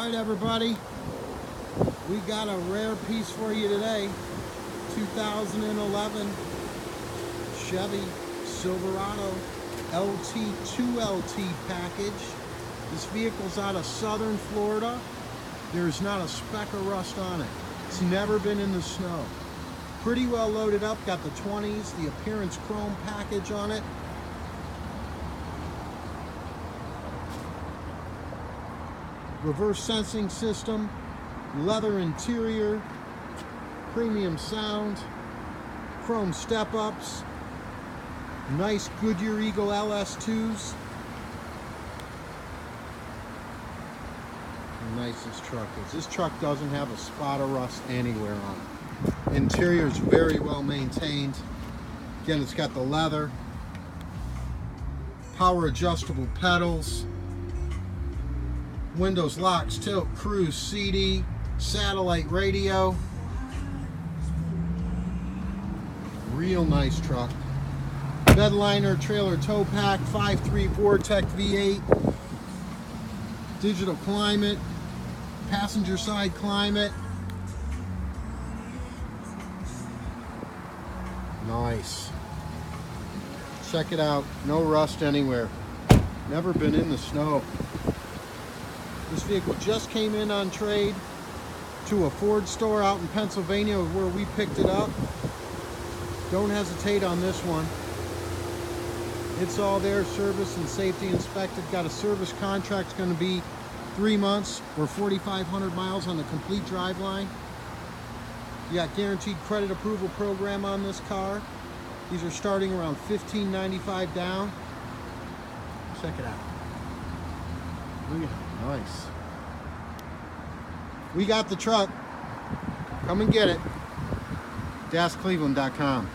Alright everybody, we got a rare piece for you today. 2011 Chevy Silverado LT2LT package. This vehicle's out of southern Florida. There's not a speck of rust on it. It's never been in the snow. Pretty well loaded up, got the 20s, the appearance chrome package on it. Reverse sensing system, leather interior, premium sound, chrome step-ups, nice Goodyear Eagle LS2s. How nice this truck is. This truck doesn't have a spot of rust anywhere on it. Interior is very well maintained. Again, it's got the leather, power adjustable pedals, windows, locks, tilt, cruise, CD, satellite radio. Real nice truck. Bedliner trailer tow pack, 5.3 Vortec V8, digital climate, passenger side climate. Nice. Check it out. No rust anywhere. Never been in the snow. This vehicle just came in on trade to a Ford store out in Pennsylvania where we picked it up. Don't hesitate on this one. It's all there, service and safety inspected. Got a service contract, it's going to be 3 months or 4,500 miles on the complete drive line. You got guaranteed credit approval program on this car. These are starting around $15.95 down. Check it out. Look at that. Nice. We got the truck. Come and get it. DasCleveland.com.